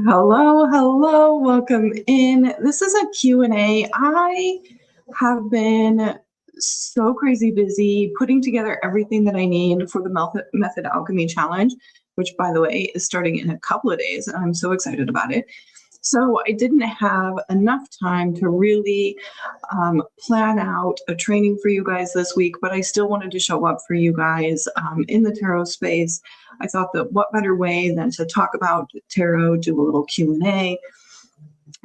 Hello, hello, welcome in. This is a Q&A. I have been so crazy busy putting together everything that I need for the Method Alchemy Challenge, which, by the way, is starting in a couple of days, and I'm so excited about it. So I didn't have enough time to really plan out a training for you guys this week, but I still wanted to show up for you guys in the tarot space. I thought that what better way than to talk about tarot, do a little Q&A.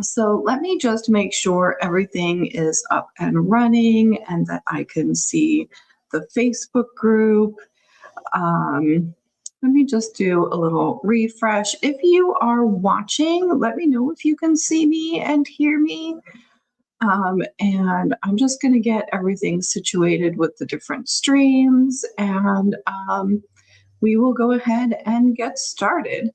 So let me just make sure everything is up and running and that I can see the Facebook group. Let me just do a little refresh. If you are watching, let me know if you can see me and hear me. And I'm just going to get everything situated with the different streams, and we will go ahead and get started.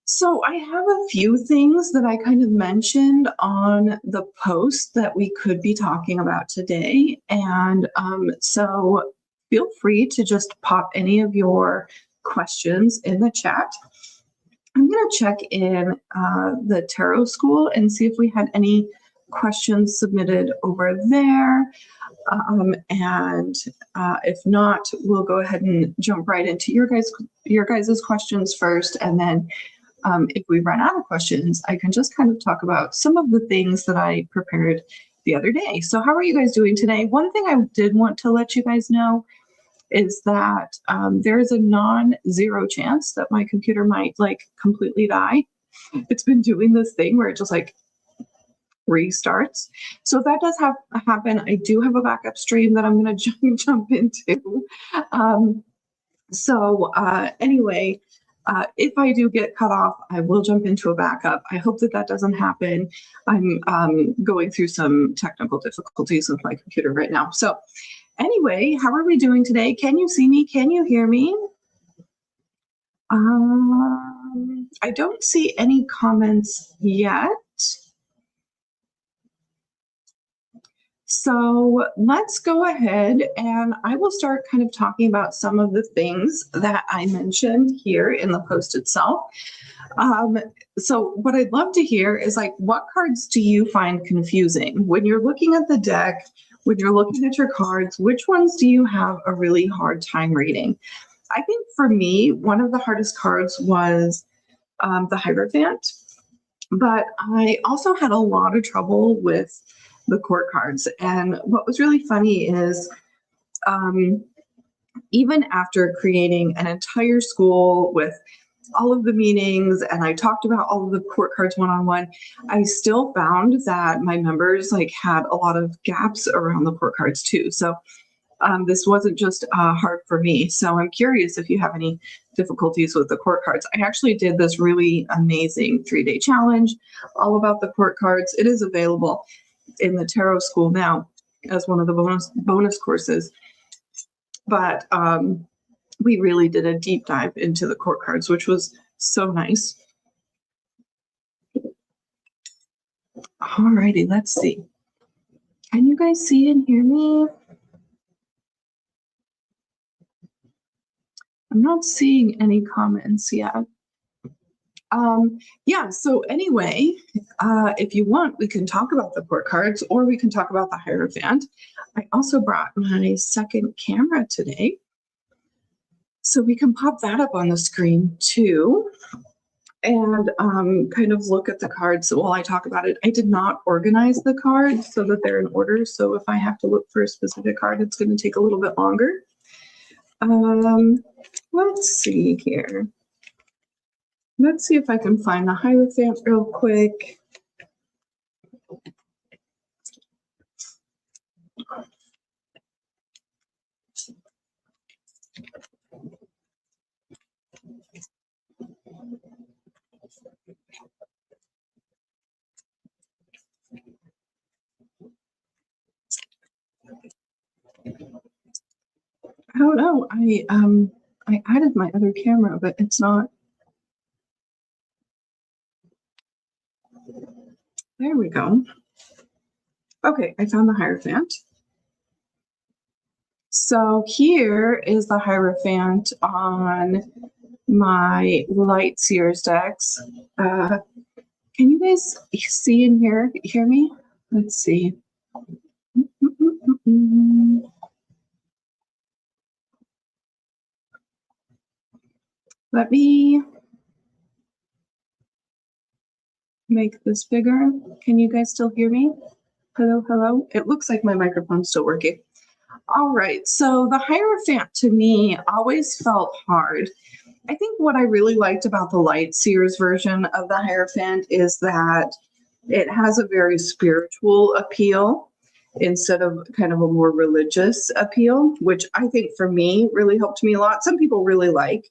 So I have a few things that I kind of mentioned on the post that we could be talking about today. And so feel free to just pop any of your questions in the chat. I'm going to check in the Tarot School and see if we had any questions submitted over there. And if not, we'll go ahead and jump right into your guys' questions first. And then if we run out of questions, I can just kind of talk about some of the things that I prepared the other day. So how are you guys doing today? One thing I did want to let you guys know is that there is a non-zero chance that my computer might completely die. It's been doing this thing where it just restarts. So if that does happen, I do have a backup stream that I'm going to jump into. Anyway, if I do get cut off, I will jump into a backup. I hope that doesn't happen. I'm going through some technical difficulties with my computer right now. So anyway, how are we doing today? Can you see me? Can you hear me? I don't see any comments yet. So let's go ahead and I will start kind of talking about some of the things that I mentioned here in the post itself. So what I'd love to hear is what cards do you find confusing? When you're looking at the deck, when you're looking at your cards, which ones do you have a really hard time reading? I think for me, one of the hardest cards was the Hierophant, but I also had a lot of trouble with the court cards. And what was really funny is even after creating an entire school with all of the meanings, and I talked about all of the court cards one-on-one, I still found that my members had a lot of gaps around the court cards too. So this wasn't just hard for me. So I'm curious if you have any difficulties with the court cards. I actually did this really amazing 3-day challenge all about the court cards. It is available in the Tarot School now as one of the bonus courses. But we really did a deep dive into the court cards, which was so nice. Alrighty, let's see. Can you guys see and hear me? I'm not seeing any comments yet. Yeah, so anyway, if you want, we can talk about the court cards or we can talk about the Hierophant. I also brought my second camera today, so we can pop that up on the screen too and kind of look at the cards while I talk about it. I did not organize the cards so that they're in order, so if I have to look for a specific card, it's going to take a little bit longer. Let's see here. Let's see if I can find the Hierophant real quick. I don't know. I added my other camera, but it's not. There we go. Okay, I found the Hierophant. So here is the Hierophant on my light Sears decks. Can you guys see and hear me? Let's see. Let me make this bigger. Can you guys still hear me? Hello, hello. It looks like my microphone's still working. All right, so the Hierophant to me always felt hard. I think what I really liked about the light Sears version of the Hierophant is that it has a very spiritual appeal instead of kind of a more religious appeal, which I think for me really helped me a lot. Some people really like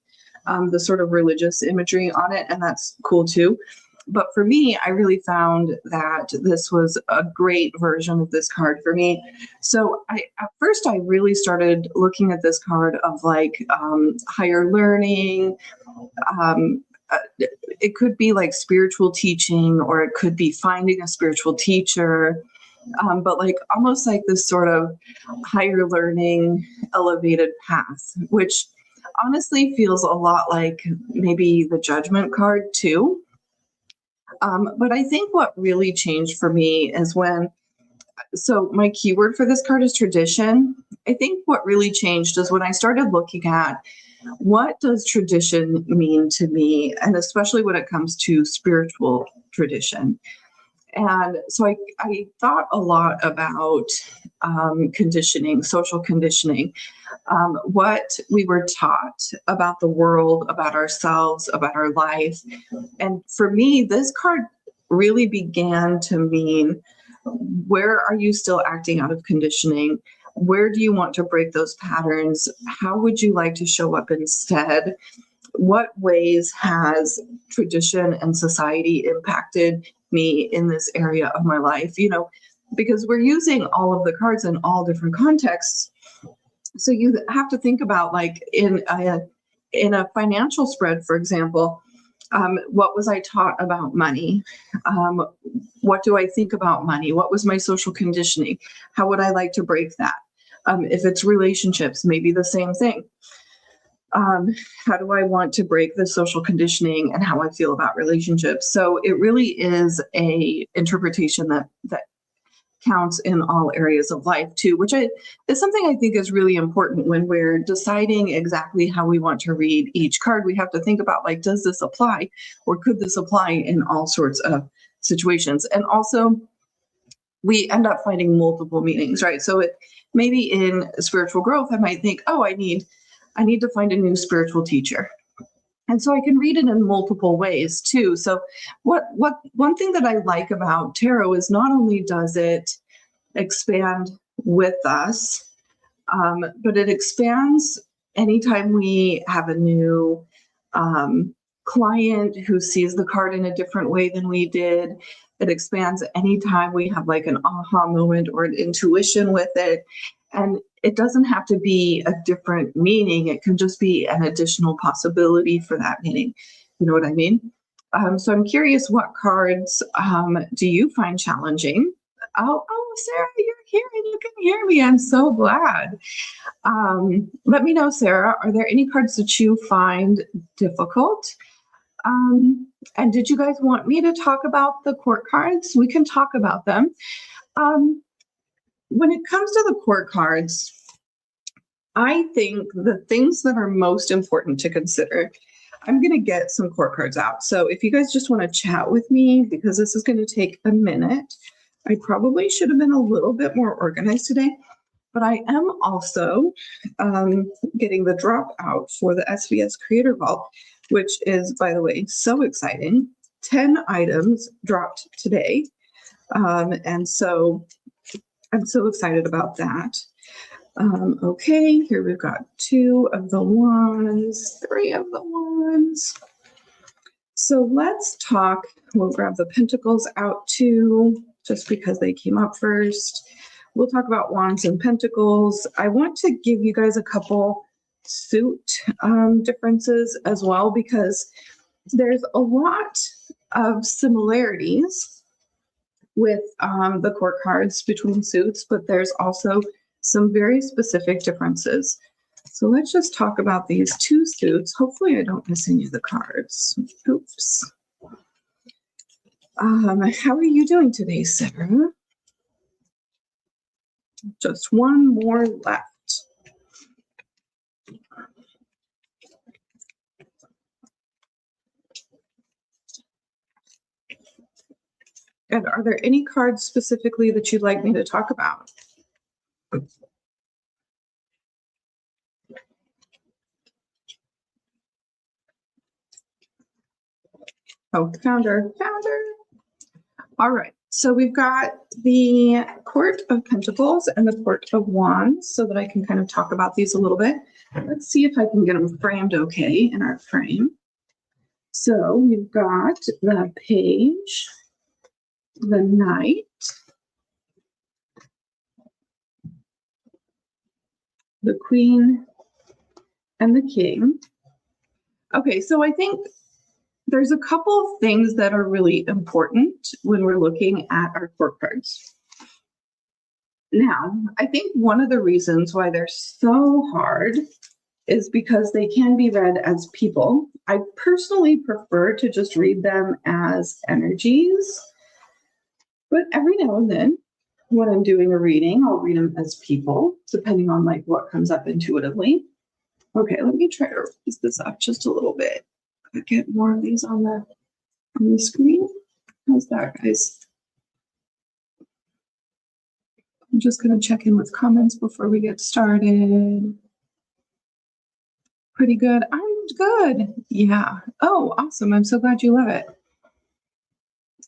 the sort of religious imagery on it, and that's cool too. But for me, I really found that this was a great version of this card for me. So at first I really started looking at this card of like higher learning. Um, it could be like spiritual teaching, or it could be finding a spiritual teacher, but like almost like this sort of higher learning, elevated path, which honestly feels a lot like maybe the Judgment card too. But I think what really changed for me is so my keyword for this card is tradition. I think what really changed is when I started looking at what does tradition mean to me, and especially when it comes to spiritual tradition. And so I thought a lot about conditioning, social conditioning, what we were taught about the world, about ourselves, about our life. And for me, this card really began to mean, where are you still acting out of conditioning? Where do you want to break those patterns? How would you like to show up instead? What ways has tradition and society impacted me in this area of my life? You know, because we're using all of the cards in all different contexts. So you have to think about, like, in a financial spread, for example, what was I taught about money? What do I think about money? What was my social conditioning? How would I like to break that? If it's relationships, maybe the same thing. How do I want to break the social conditioning and how I feel about relationships? So it really is a interpretation that counts in all areas of life too, which is something I think is really important when we're deciding exactly how we want to read each card. We have to think about, like, does this apply, or could this apply in all sorts of situations? And also, we end up finding multiple meanings, right? So maybe in spiritual growth, I might think, oh, I need to find a new spiritual teacher. And so I can read it in multiple ways too. So one thing that I like about tarot is not only does it expand with us, but it expands anytime we have a new client who sees the card in a different way than we did. It expands anytime we have like an aha moment or an intuition with it. And it doesn't have to be a different meaning. It can just be an additional possibility for that meaning. You know what I mean? So I'm curious, what cards do you find challenging? Oh, Sarah, you're here and you can hear me. I'm so glad. Let me know, Sarah, are there any cards that you find difficult? And did you guys want me to talk about the court cards? We can talk about them. When it comes to the court cards, I think the things that are most important to consider, I'm going to get some court cards out. So if you guys just want to chat with me, because this is going to take a minute, I probably should have been a little bit more organized today, but I am also getting the drop out for the SVS Creator Vault, which is, by the way, so exciting. 10 items dropped today. And so I'm so excited about that. Okay, here we've got 2 of the wands, 3 of the wands. So let's talk, we'll grab the pentacles out too, just because they came up first. We'll talk about wands and pentacles. I want to give you guys a couple suit differences as well, because there's a lot of similarities with the court cards between suits, but there's also some very specific differences. So let's just talk about these two suits. Hopefully I don't miss any of the cards. Oops. How are you doing today, Sarah? Just one more left. And are there any cards specifically that you'd like me to talk about? Oh, found her. All right. So we've got the Court of Pentacles and the Court of Wands so that I can kind of talk about these a little bit. Let's see if I can get them framed okay in our frame. So we've got the Page, the Knight, the Queen, and the King. Okay, so I think there's a couple of things that are really important when we're looking at our court cards. Now, I think one of the reasons why they're so hard is because they can be read as people. I personally prefer to just read them as energies, but every now and then when I'm doing a reading, I'll read them as people, depending on like what comes up intuitively. Okay, let me try to raise this up just a little bit. Get more of these on the screen. How's that, guys? I'm just going to check in with comments before we get started. Pretty good. I'm good. Yeah. Oh, awesome. I'm so glad you love it.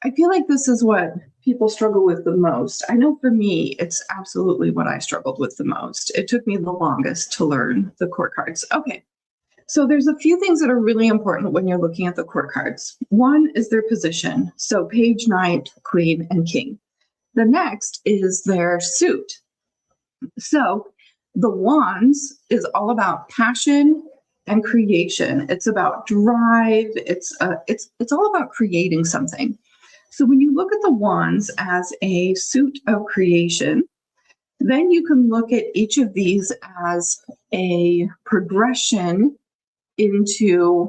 I feel like this is what people struggle with the most. I know for me, it's absolutely what I struggled with the most. It took me the longest to learn the court cards. Okay. So there's a few things that are really important when you're looking at the court cards. One is their position. So Page, Knight, Queen, and King. The next is their suit. So the Wands is all about passion and creation. It's about drive. It's all about creating something. So when you look at the Wands as a suit of creation, then you can look at each of these as a progression into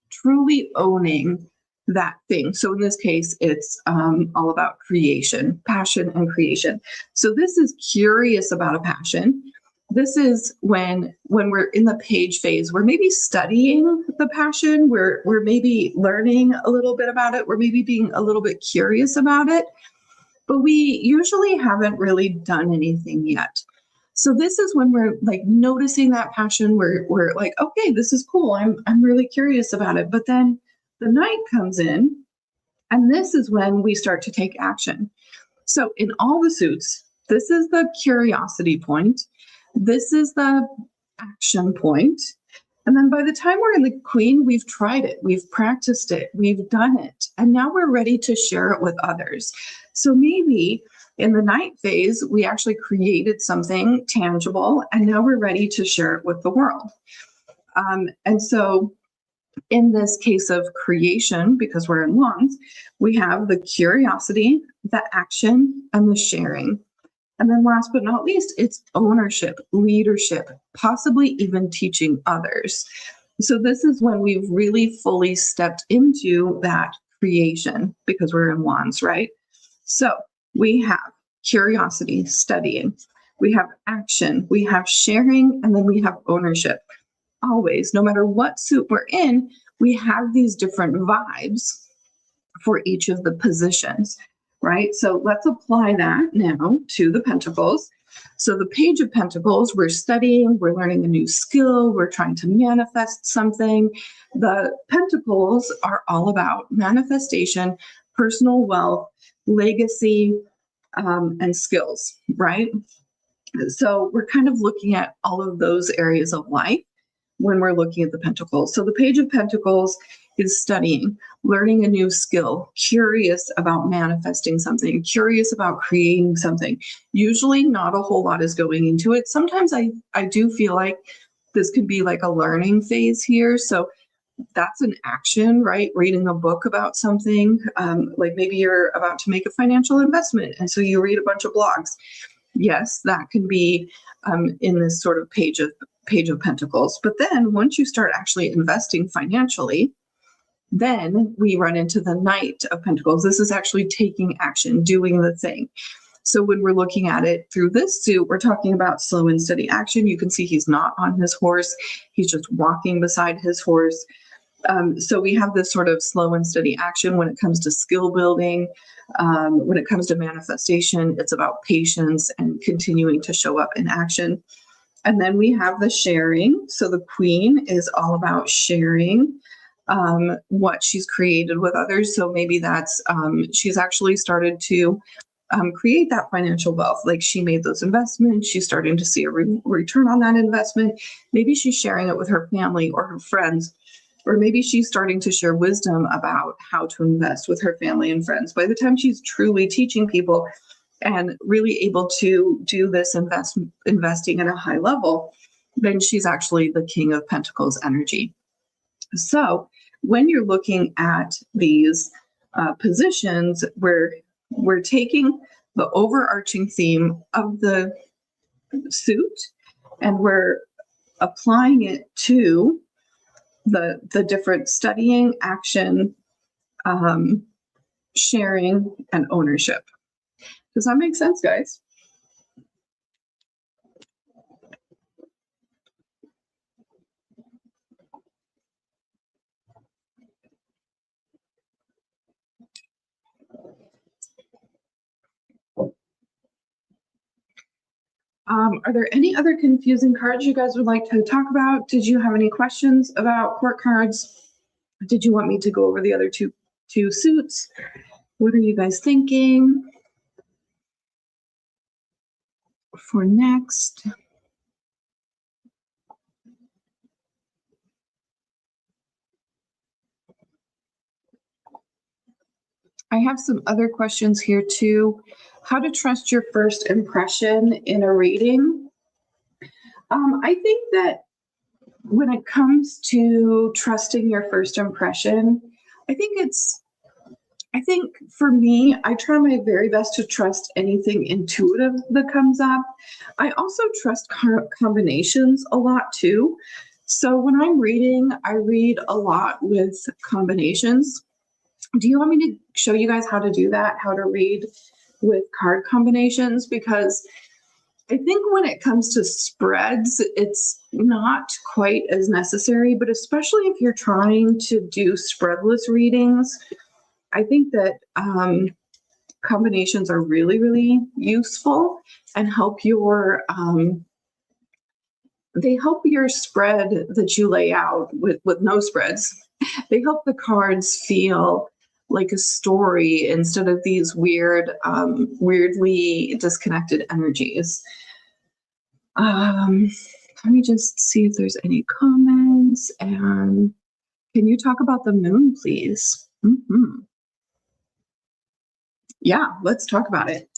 truly owning that thing. So in this case, it's all about creation, passion and creation. So this is curious about a passion. This is when we're in the Page phase, we're maybe studying the passion, we're maybe learning a little bit about it, we're maybe being a little bit curious about it, but we usually haven't really done anything yet. So this is when we're like noticing that passion. We're like, okay, this is cool. I'm really curious about it. But then the Knight comes in, and this is when we start to take action. So in all the suits, this is the curiosity point. This is the action point. And then by the time we're in the Queen, we've tried it, we've practiced it, we've done it, and now we're ready to share it with others. So maybe in the Knight phase, we actually created something tangible, and now we're ready to share it with the world. And so in this case of creation, because we're in Wands, we have the curiosity, the action, and the sharing. And then last but not least, it's ownership, leadership, possibly even teaching others. So this is when we've really fully stepped into that creation because we're in Wands, right? So we have curiosity, studying, we have action, we have sharing, and then we have ownership. Always, no matter what suit we're in, we have these different vibes for each of the positions, right? So let's apply that now to the Pentacles. So the Page of Pentacles, we're studying, we're learning a new skill, we're trying to manifest something. The Pentacles are all about manifestation, personal wealth, legacy, and skills, right? So we're kind of looking at all of those areas of life when we're looking at the Pentacles. So the Page of Pentacles is studying, learning a new skill, curious about manifesting something, curious about creating something. Usually not a whole lot is going into it. Sometimes I do feel like this could be like a learning phase here. So that's an action, right? Reading a book about something, like maybe you're about to make a financial investment, and so you read a bunch of blogs. Yes, that can be in this sort of Page of Page of Pentacles. But then once you start actually investing financially, then we run into the Knight of Pentacles. This is actually taking action, doing the thing. So when we're looking at it through this suit, we're talking about slow and steady action. You can see he's not on his horse. He's just walking beside his horse. So we have this sort of slow and steady action when it comes to skill building. When it comes to manifestation, it's about patience and continuing to show up in action. And then we have the sharing. So the Queen is all about sharing what she's created with others. So maybe that's, she's actually started to create that financial wealth. Like she made those investments. She's starting to see a return on that investment. Maybe she's sharing it with her family or her friends, or maybe she's starting to share wisdom about how to invest with her family and friends. By the time she's truly teaching people and really able to do this investing at a high level, then she's actually the King of Pentacles energy. So when you're looking at these positions, we're taking the overarching theme of the suit and we're applying it to the different studying, action, sharing, and ownership. Does that make sense, guys? Are there any other confusing cards you guys would like to talk about? Did you have any questions about court cards? Did you want me to go over the other two suits? What are you guys thinking for next? I have some other questions here too. How to trust your first impression in a reading. I think that when it comes to trusting your first impression, I think for me, I try my very best to trust anything intuitive that comes up. I also trust combinations a lot too. So when I'm reading, I read a lot with combinations. Do you want me to show you guys how to do that, how to read with card combinations? Because I think when it comes to spreads, it's not quite as necessary, but especially if you're trying to do spreadless readings, I think that combinations are really, really useful and help your they help your spread that you lay out with no spreads. They help the cards feel like a story instead of these weirdly disconnected energies. Let me just see if there's any comments. And can you talk about the moon, please? Yeah, let's talk about it.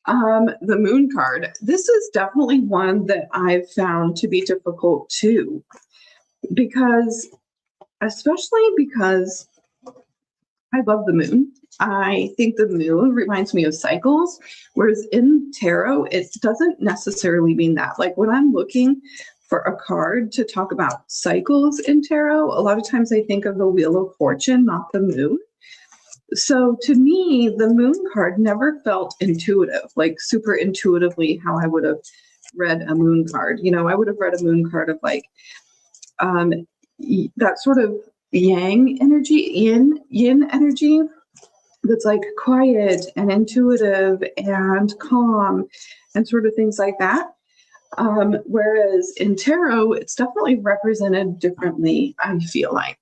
The moon card. This is definitely one that I've found to be difficult too, especially because I love the moon. I think the moon reminds me of cycles, whereas in tarot, it doesn't necessarily mean that. Like when I'm looking for a card to talk about cycles in tarot, a lot of times I think of the Wheel of Fortune, not the moon. So to me, the moon card never felt intuitive, like super intuitively how I would have read a moon card. You know, I would have read a moon card of like that sort of yang energy, yin energy that's like quiet and intuitive and calm and sort of things like that. Whereas in tarot, it's definitely represented differently, I feel like.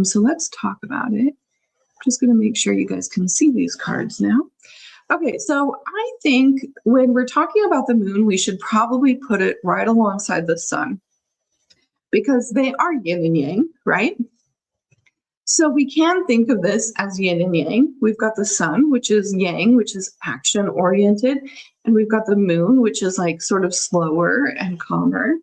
So let's talk about it. I'm just going to make sure you guys can see these cards now. Okay, so I think when we're talking about the moon, we should probably put it right alongside the sun because they are yin and yang, right? So we can think of this as yin and yang. We've got the sun, which is yang, which is action oriented. And we've got the moon, which is like sort of slower and calmer.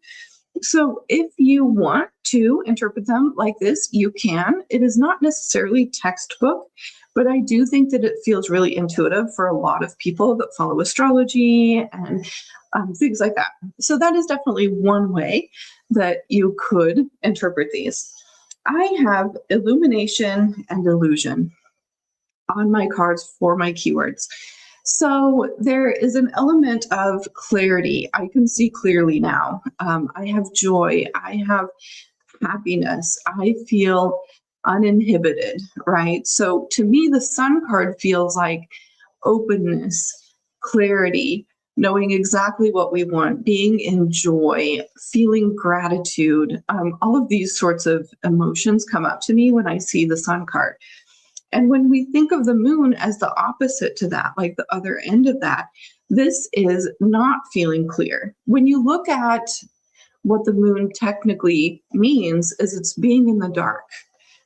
So if you want to interpret them like this, you can. It is not necessarily textbook, But I do think that it feels really intuitive for a lot of people that follow astrology and things like that. So that is definitely one way that you could interpret these. I have illumination and illusion on my cards for my keywords. So there is an element of clarity. I can see clearly now. I have joy. I have happiness. I feel uninhibited, right? So to me, the sun card feels like openness, clarity, knowing exactly what we want, being in joy, feeling gratitude. All of these sorts of emotions come up to me when I see the sun card. And when we think of the moon as the opposite to that, like the other end of that, this is not feeling clear. When you look at what the moon technically means, is it's being in the dark,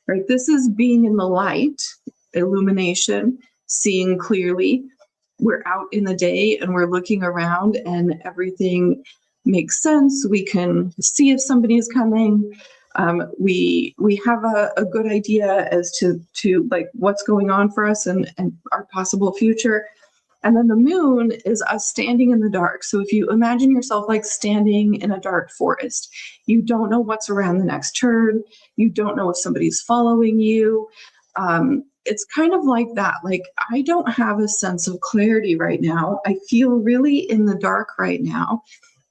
right? This is being in the light, illumination, seeing clearly. We're out in the day and we're looking around and everything makes sense. We can see if somebody is coming. We have a good idea as to like what's going on for us and our possible future. And then the moon is us standing in the dark. So if you imagine yourself like standing in a dark forest, you don't know what's around the next turn. You don't know if somebody's following you. It's kind of like that. Like, I don't have a sense of clarity right now. I feel really in the dark right now,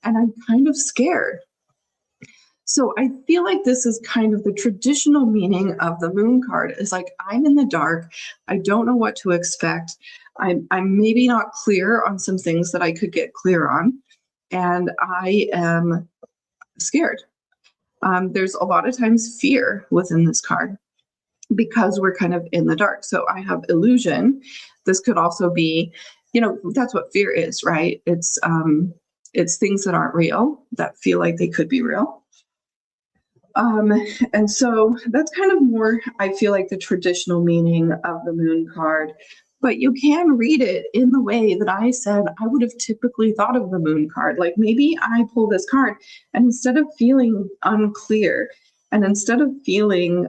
and I'm kind of scared. So I feel like this is kind of the traditional meaning of the moon card is like, I'm in the dark. I don't know what to expect. I'm maybe not clear on some things that I could get clear on. And I am scared. There's a lot of times fear within this card because we're kind of in the dark. So I have illusion. This could also be, that's what fear is, right? It's things that aren't real that feel like they could be real. And so that's kind of more, I feel like, the traditional meaning of the moon card. But you can read it in the way that I said I would have typically thought of the moon card. Like, maybe I pull this card and instead of feeling unclear and instead of feeling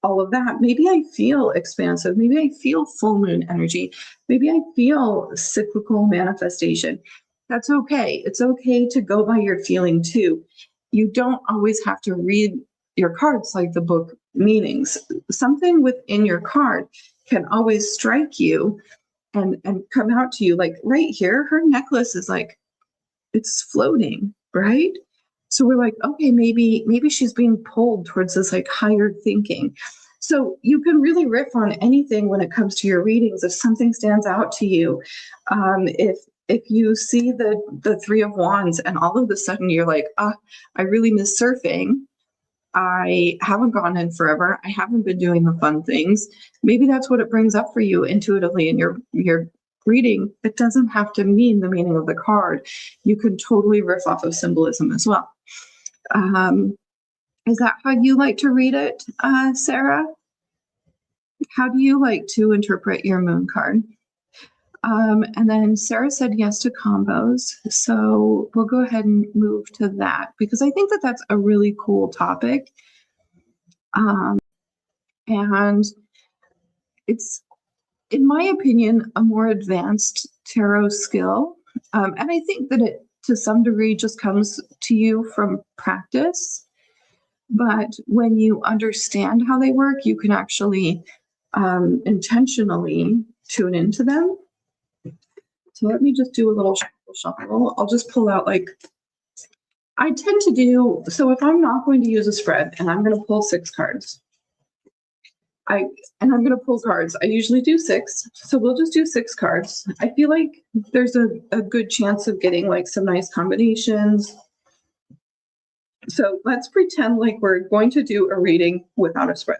all of that, maybe I feel expansive. Maybe I feel full moon energy. Maybe I feel cyclical manifestation. That's okay. It's okay to go by your feeling too. You don't always have to read your cards like the book meanings. Something within your card can always strike you and come out to you. Like right here, her necklace is like, it's floating, right? So we're like, okay, maybe she's being pulled towards this like higher thinking. So you can really riff on anything when it comes to your readings. If something stands out to you, if you see the Three of Wands and all of a sudden you're like, I really miss surfing. I haven't gone in forever. I haven't been doing the fun things. Maybe that's what it brings up for you intuitively in your reading. It doesn't have to mean the meaning of the card. You can totally riff off of symbolism as well. Is that how you like to read it, Sarah? How do you like to interpret your moon card? And then Sarah said yes to combos. So we'll go ahead and move to that because I think that that's a really cool topic. And it's, in my opinion, a more advanced tarot skill. And I think that it, to some degree, just comes to you from practice. But when you understand how they work, you can actually intentionally tune into them. So let me just do a little shuffle. I'll just pull out, like, I tend to do, so if I'm not going to use a spread and I'm going to pull 6 cards, I'm going to pull cards. I usually do 6. So we'll just do 6 cards. I feel like there's a good chance of getting like some nice combinations. So let's pretend like we're going to do a reading without a spread.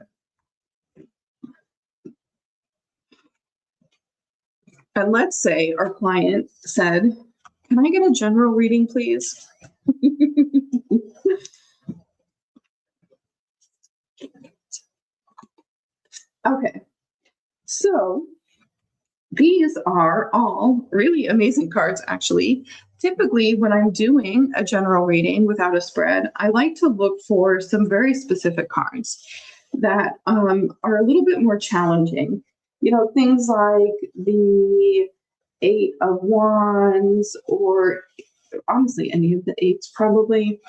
And let's say our client said, can I get a general reading, please? Okay, so these are all really amazing cards, actually. Typically, when I'm doing a general reading without a spread, I like to look for some very specific cards. that are a little bit more challenging. Things like the Eight of Wands, or honestly, any of the eights probably.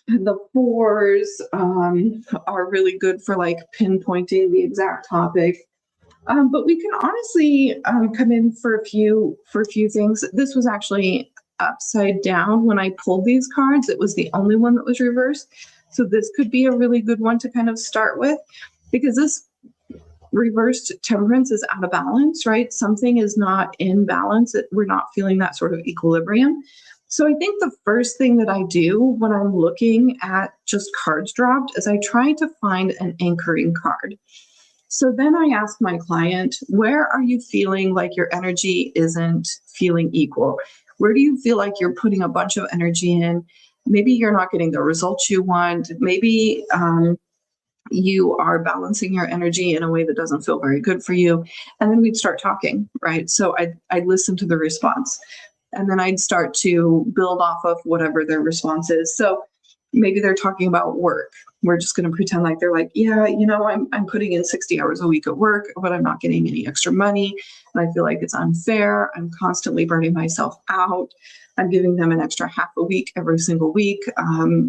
The fours are really good for like pinpointing the exact topic. But we can honestly come in for a few things. This was actually upside down when I pulled these cards. It was the only one that was reversed. So this could be a really good one to kind of start with, because this reversed temperance is out of balance, right? Something is not in balance. We're not feeling that sort of equilibrium. So I think the first thing that I do when I'm looking at just cards dropped is I try to find an anchoring card. So then I ask my client, where are you feeling like your energy isn't feeling equal? Where do you feel like you're putting a bunch of energy in? Maybe you're not getting the results you want. Maybe you are balancing your energy in a way that doesn't feel very good for you. And then we'd start talking, right? So I'd listen to the response, and then I'd start to build off of whatever their response is. So maybe they're talking about work. We're just going to pretend like they're like, yeah, I'm putting in 60 hours a week at work, but I'm not getting any extra money. And I feel like it's unfair. I'm constantly burning myself out. I'm giving them an extra half a week every single week.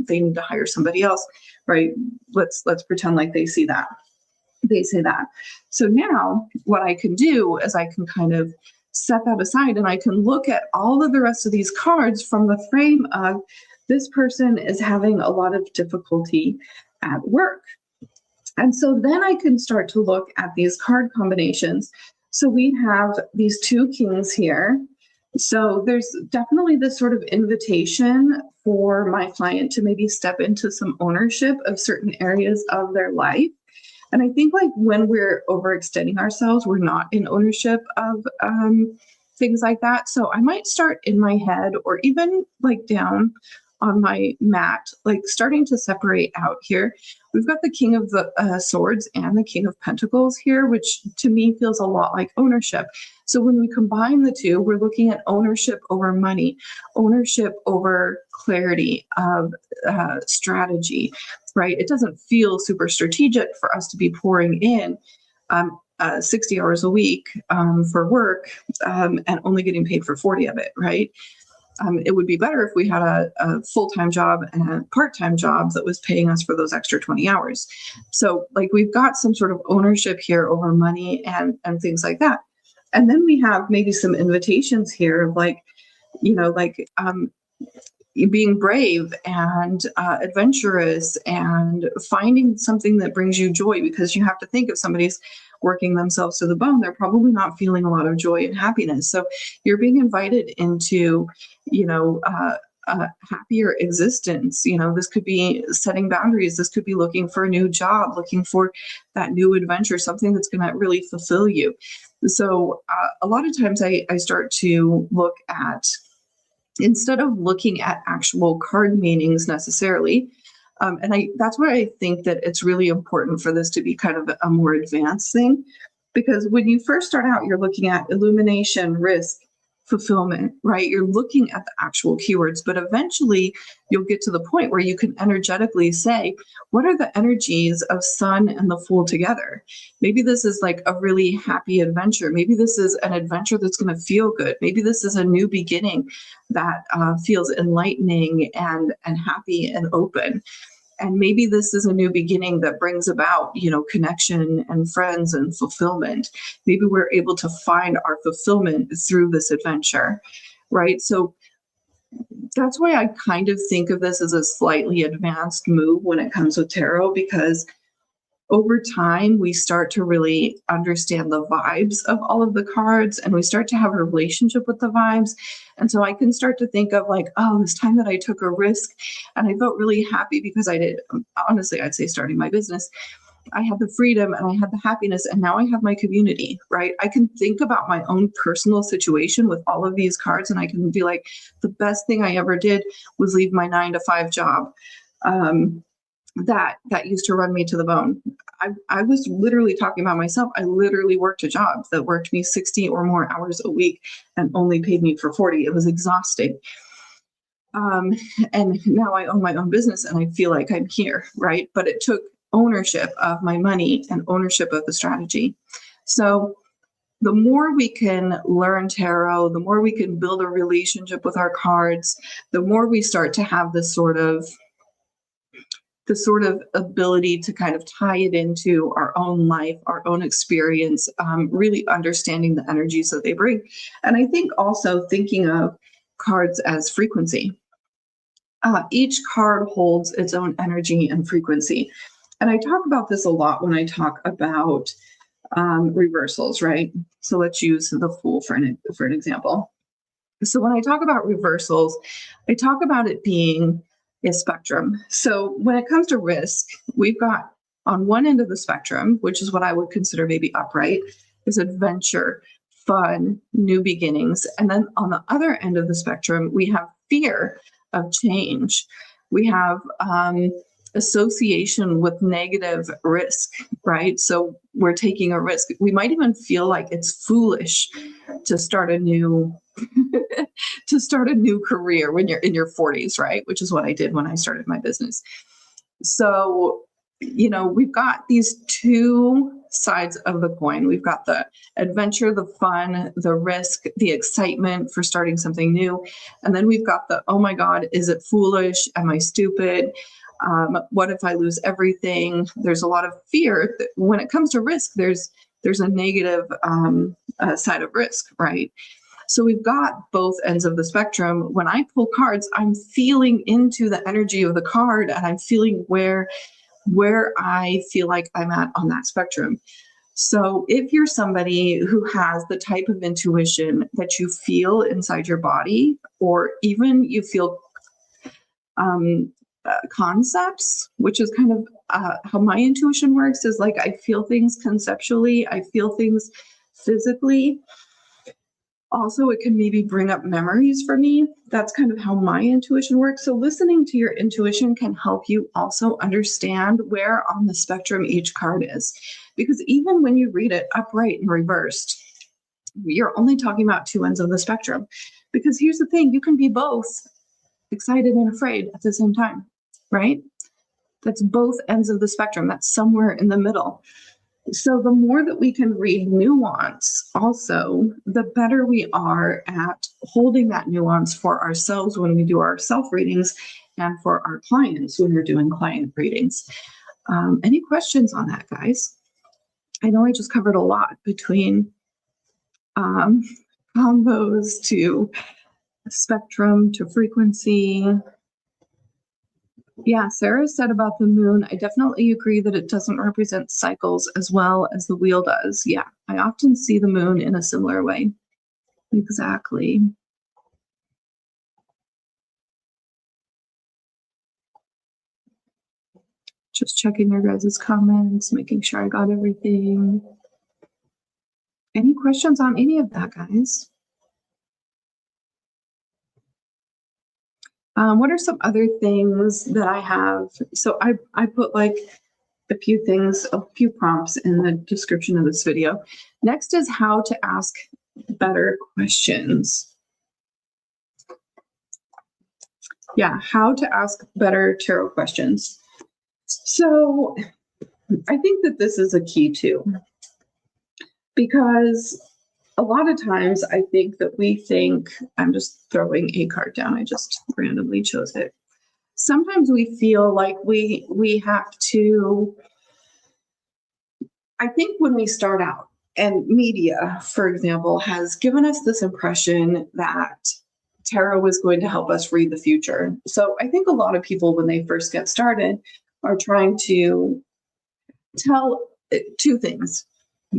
They need to hire somebody else, right? Let's pretend like they see that. They say that. So now what I can do is I can kind of set that aside, and I can look at all of the rest of these cards from the frame of this person is having a lot of difficulty at work. And so then I can start to look at these card combinations. So we have these two kings here. So there's definitely this sort of invitation for my client to maybe step into some ownership of certain areas of their life. And I think like when we're overextending ourselves, we're not in ownership of things like that. So I might start in my head, or even like down on my mat, like starting to separate out here. We've got the King of the Swords and the King of Pentacles here, which to me feels a lot like ownership. So when we combine the two, we're looking at ownership over money, ownership over clarity of strategy, right? It doesn't feel super strategic for us to be pouring in 60 hours a week for work and only getting paid for 40 of it, right? It would be better if we had a full-time job and a part-time job that was paying us for those extra 20 hours. So like we've got some sort of ownership here over money and things like that. And then we have maybe some invitations here of like, being brave and adventurous and finding something that brings you joy, because you have to think if somebody's working themselves to the bone, they're probably not feeling a lot of joy and happiness. So you're being invited into, a happier existence. This could be setting boundaries. This could be looking for a new job, looking for that new adventure, something that's going to really fulfill you. So a lot of times I start to look at, instead of looking at actual card meanings necessarily. That's why I think that it's really important for this to be kind of a more advanced thing, because when you first start out, you're looking at illumination, risk, fulfillment, right? You're looking at the actual keywords, but eventually you'll get to the point where you can energetically say, what are the energies of Sun and the Fool together? Maybe this is like a really happy adventure. Maybe this is an adventure that's going to feel good. Maybe this is a new beginning that feels enlightening and happy and open. And maybe this is a new beginning that brings about, connection and friends and fulfillment. Maybe we're able to find our fulfillment through this adventure, right? So that's why I kind of think of this as a slightly advanced move when it comes with tarot, because over time, we start to really understand the vibes of all of the cards, and we start to have a relationship with the vibes. And so I can start to think of like, oh, this time that I took a risk and I felt really happy because I did. Honestly, I'd say starting my business, I had the freedom and I had the happiness, and now I have my community, right? I can think about my own personal situation with all of these cards, and I can be like, the best thing I ever did was leave my 9-to-5 job. That used to run me to the bone. I was literally talking about myself. I literally worked a job that worked me 60 or more hours a week and only paid me for 40. It was exhausting. And now I own my own business and I feel like I'm here, right? But it took ownership of my money and ownership of the strategy. So the more we can learn tarot, the more we can build a relationship with our cards, the more we start to have this sort of ability to kind of tie it into our own life, our own experience, really understanding the energies that they bring. And I think also thinking of cards as frequency. Each card holds its own energy and frequency. And I talk about this a lot when I talk about reversals, right? So let's use the Fool for an example. So when I talk about reversals, I talk about it being a spectrum. So when it comes to risk, we've got on one end of the spectrum, which is what I would consider maybe upright, is adventure, fun, new beginnings. And then on the other end of the spectrum, we have fear of change. We have association with negative risk, right? So we're taking a risk. We might even feel like it's foolish to start a new career when you're in your 40s, right? Which is what I did when I started my business. So, we've got these two sides of the coin. We've got the adventure, the fun, the risk, the excitement for starting something new. And then we've got the, oh my God, is it foolish? Am I stupid? What if I lose everything? There's a lot of fear. When it comes to risk, there's a negative side of risk, right? So we've got both ends of the spectrum. When I pull cards, I'm feeling into the energy of the card, and I'm feeling where I feel like I'm at on that spectrum. So if you're somebody who has the type of intuition that you feel inside your body, or even you feel concepts, which is kind of how my intuition works, is like I feel things conceptually, I feel things physically. Also, it can maybe bring up memories for me. That's kind of how my intuition works. So listening to your intuition can help you also understand where on the spectrum each card is. Because even when you read it upright and reversed, you're only talking about two ends of the spectrum. Because here's the thing, you can be both excited and afraid at the same time, right? That's both ends of the spectrum. That's somewhere in the middle. So the more that we can read nuance, also, the better we are at holding that nuance for ourselves when we do our self-readings and for our clients when we're doing client readings. Any questions on that, guys? I know I just covered a lot between combos to spectrum to frequency. Yeah, Sarah said about the moon, I definitely agree that it doesn't represent cycles as well as the wheel does. Yeah, I often see the moon in a similar way. Exactly. Just checking your guys' comments, making sure I got everything. Any questions on any of that, guys? What are some other things that I have? So I put like a few things, a few prompts in the description of this video. Next is how to ask better questions. Yeah, how to ask better tarot questions. So I think that this is a key too, because a lot of times I think that we think, I'm just throwing a card down, I just randomly chose it. Sometimes we feel like we have to, I think when we start out, and media, for example, has given us this impression that tarot is going to help us read the future. So I think a lot of people, when they first get started, are trying to tell two things.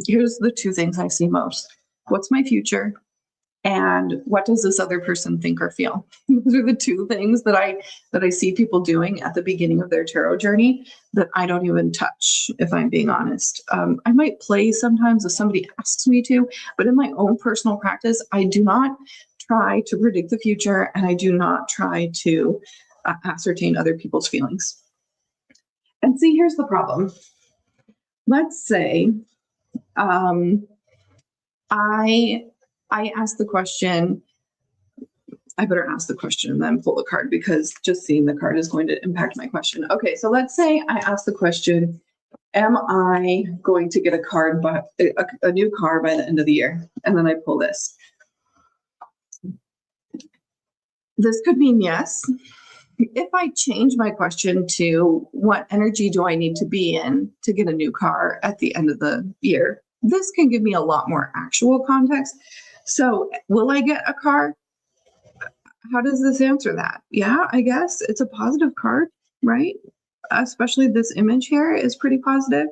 Here's the two things I see most. What's my future? And what does this other person think or feel? Those are the two things that I see people doing at the beginning of their tarot journey that I don't even touch, if I'm being honest. I might play sometimes if somebody asks me to, but in my own personal practice, I do not try to predict the future, and I do not try to ascertain other people's feelings. And see, here's the problem. Let's say I ask the question, I better ask the question and then pull the card, because just seeing the card is going to impact my question. Okay, so let's say I ask the question, am I going to get a new car by the end of the year? And then I pull this. This could mean yes. If I change my question to what energy do I need to be in to get a new car at the end of the year, this can give me a lot more actual context. So, will I get a car? How does this answer that? Yeah, I guess it's a positive card, right? Especially this image here is pretty positive,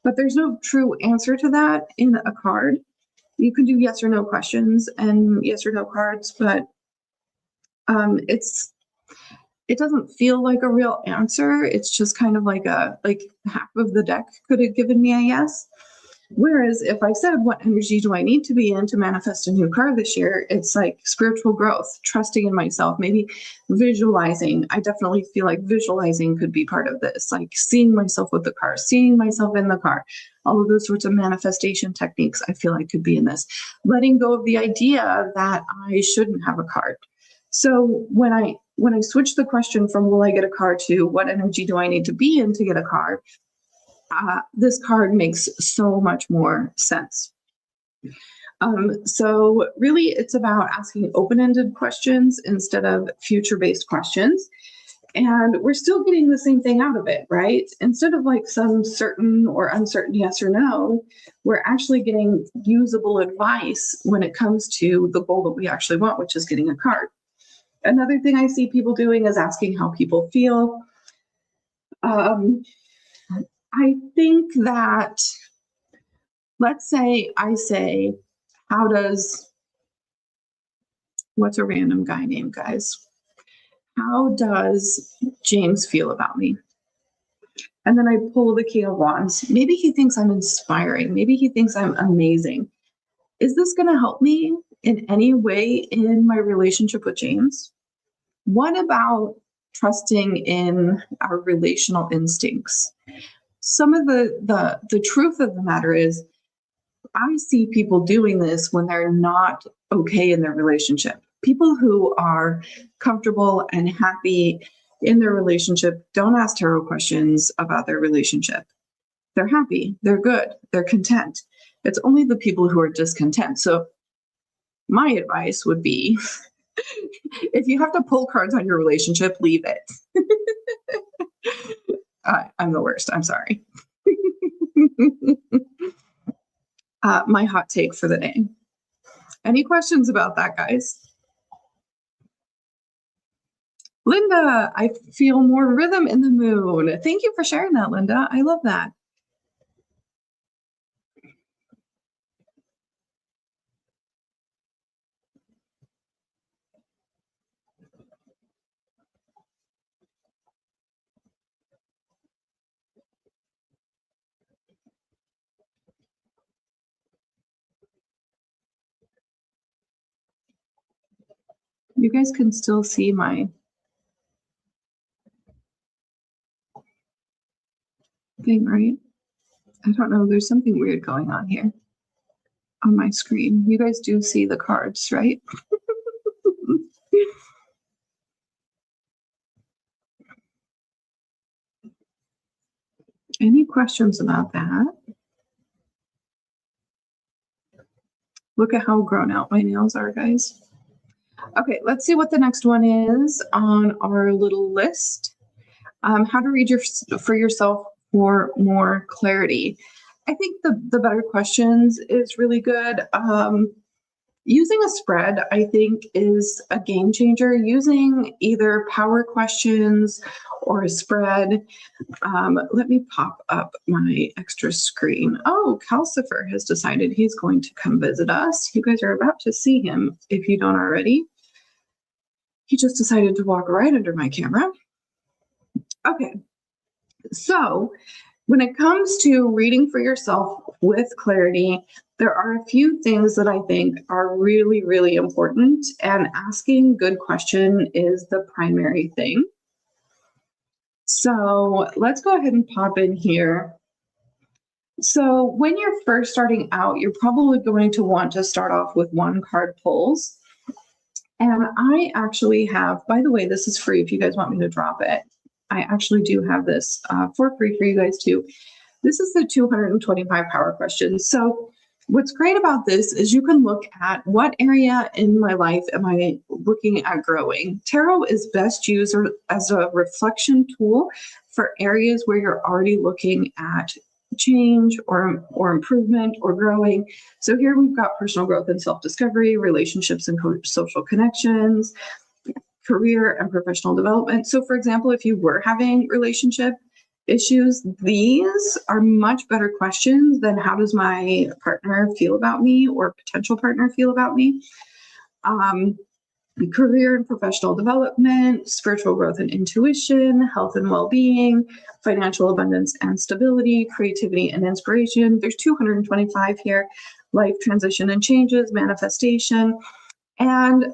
but there's no true answer to that in a card. You can do yes or no questions and yes or no cards, but it doesn't feel like a real answer. It's just kind of like half of the deck could have given me a yes. Whereas if I said, what energy do I need to be in to manifest a new car this year? It's like spiritual growth, trusting in myself, maybe visualizing. I definitely feel like visualizing could be part of this, like seeing myself with the car, seeing myself in the car. All of those sorts of manifestation techniques I feel like could be in this. Letting go of the idea that I shouldn't have a car. So when I switch the question from will I get a car to what energy do I need to be in to get a car, this card makes so much more sense. So really it's about asking open-ended questions instead of future-based questions. And we're still getting the same thing out of it, right? Instead of like some certain or uncertain yes or no, we're actually getting usable advice when it comes to the goal that we actually want, which is getting a card. Another thing I see people doing is asking how people feel. I think that, let's say I say, what's a random guy name, guys? How does James feel about me? And then I pull the King of Wands. Maybe he thinks I'm inspiring. Maybe he thinks I'm amazing. Is this going to help me in any way in my relationship with James? What about trusting in our relational instincts? Some of the truth of the matter is, I see people doing this when they're not okay in their relationship. People who are comfortable and happy in their relationship don't ask tarot questions about their relationship. They're happy, they're good, they're content. It's only the people who are discontent. So my advice would be, if you have to pull cards on your relationship, leave it. I'm the worst. I'm sorry. My hot take for the day. Any questions about that, guys? Linda, I feel more rhythm in the moon. Thank you for sharing that, Linda. I love that. You guys can still see my thing, right? I don't know. There's something weird going on here on my screen. You guys do see the cards, right? Any questions about that? Look at how grown out my nails are, guys. Okay, let's see what the next one is on our little list. How to read for yourself for more clarity. I think the better questions is really good. Using a spread, I think, is a game changer. Using either power questions or a spread. Let me pop up my extra screen. Oh, Calcifer has decided he's going to come visit us. You guys are about to see him if you don't already. He just decided to walk right under my camera. Okay, so when it comes to reading for yourself with clarity, there are a few things that I think are really, really important, and asking good question is the primary thing. So let's go ahead and pop in here. So when you're first starting out, you're probably going to want to start off with one card pulls. And I actually have, by the way, this is free if you guys want me to drop it. I actually do have this for free for you guys too. This is the 225 power questions. So what's great about this is you can look at what area in my life am I looking at growing. Tarot is best used as a reflection tool for areas where you're already looking at change or improvement or growing. So here we've got personal growth and self-discovery, relationships and social connections, career and professional development. So for example, if you were having relationship issues, these are much better questions than how does my partner feel about me or potential partner feel about me. Career and professional development, spiritual growth and intuition, health and well-being, financial abundance and stability, creativity and inspiration. There's 225 here. Life transition and changes, manifestation. And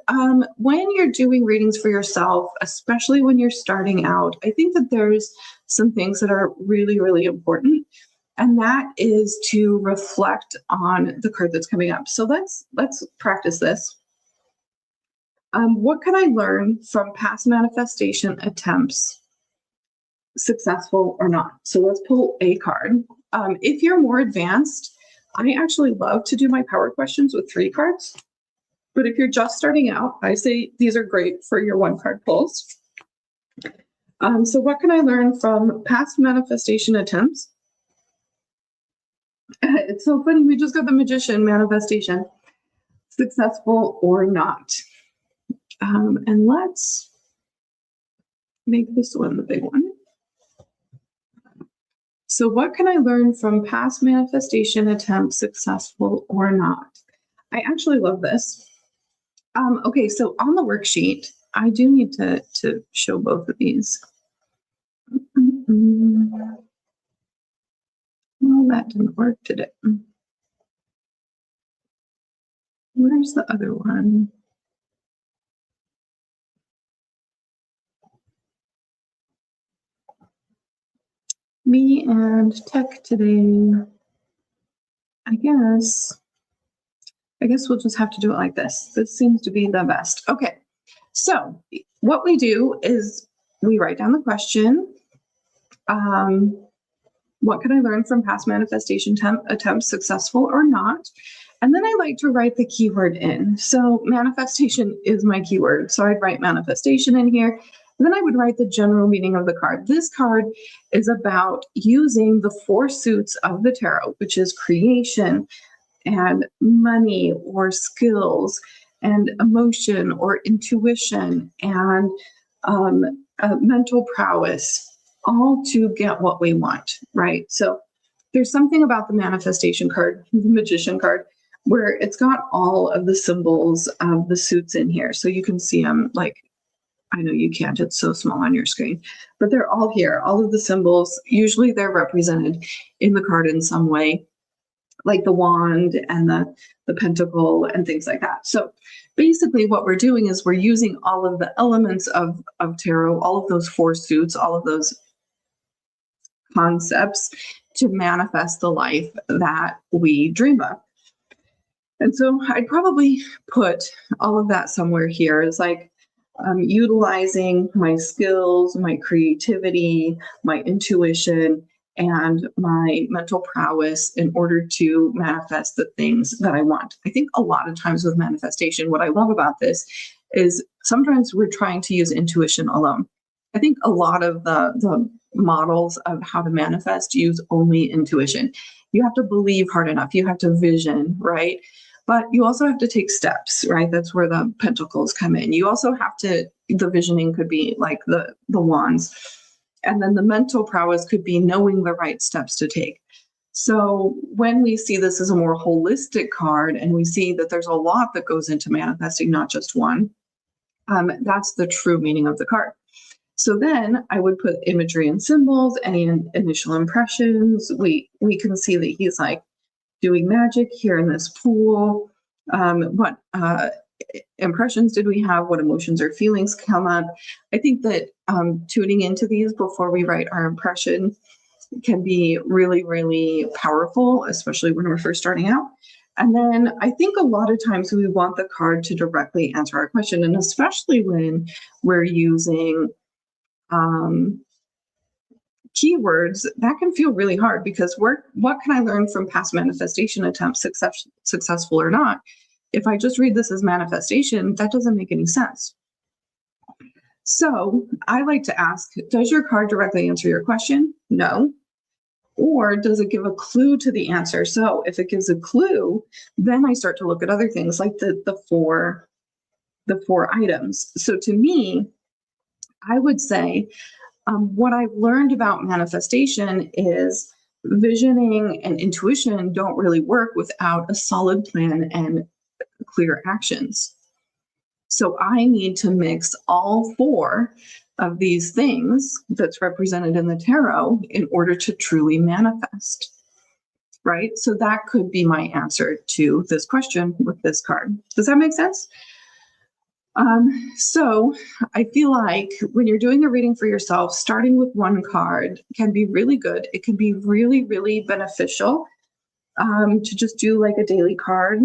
when you're doing readings for yourself, especially when you're starting out, I think that there's some things that are really, really important. And that is to reflect on the card that's coming up. So let's practice this. What can I learn from past manifestation attempts, successful or not? So let's pull a card. If you're more advanced, I actually love to do my power questions with 3 cards. But if you're just starting out, I say these are great for your 1-card pulls. So what can I learn from past manifestation attempts? It's so funny. We just got the Magician manifestation, successful or not. And let's make this one the big one. So what can I learn from past manifestation attempts, successful or not? I actually love this. Okay, so on the worksheet, I do need to show both of these. Well, that didn't work, did it? Where's the other one? Me and tech today. I guess we'll just have to do it like this. This seems to be the best. Okay, so what we do is we write down the question. What can I learn from past manifestation attempts, successful or not? And then I like to write the keyword in. So manifestation is my keyword. So I'd write manifestation in here. And then I would write the general meaning of the card. This card is about using the 4 suits of the tarot, which is creation and money or skills and emotion or intuition and mental prowess, all to get what we want, right? So there's something about the manifestation card, the Magician card, where it's got all of the symbols of the suits in here. So you can see them, like, I know you can't, it's so small on your screen, but they're all here. All of the symbols, usually they're represented in the card in some way, like the wand and the pentacle and things like that. So basically what we're doing is we're using all of the elements of tarot, all of those 4 suits, all of those concepts to manifest the life that we dream of. And so I'd probably put all of that somewhere here. It's like utilizing my skills, my creativity, my intuition, and my mental prowess in order to manifest the things that I want. I think a lot of times with manifestation, what I love about this is sometimes we're trying to use intuition alone. I think a lot of the models of how to manifest use only intuition. You have to believe hard enough. You have to vision, right? But you also have to take steps, right? That's where the pentacles come in. You also have to, the visioning could be like the wands. And then the mental prowess could be knowing the right steps to take. So when we see this as a more holistic card and we see that there's a lot that goes into manifesting, not just one, that's the true meaning of the card. So then I would put imagery and symbols, any initial impressions. We can see that he's like doing magic here in this pool. What impressions did we have? What emotions or feelings come up? I think that tuning into these before we write our impression can be really, really powerful, especially when we're first starting out. And then I think a lot of times we want the card to directly answer our question, and especially when we're using keywords, that can feel really hard because what can I learn from past manifestation attempts, successful or not? If I just read this as manifestation, that doesn't make any sense. So I like to ask, does your card directly answer your question? No. Or does it give a clue to the answer? So if it gives a clue, then I start to look at other things like the four items. So to me, I would say what I've learned about manifestation is visioning and intuition don't really work without a solid plan and clear actions. So I need to mix all four of these things that's represented in the tarot in order to truly manifest, right? So that could be my answer to this question with this card. Does that make sense? So I feel like when you're doing a reading for yourself, starting with one card can be really good. It can be really, really beneficial to just do like a daily card,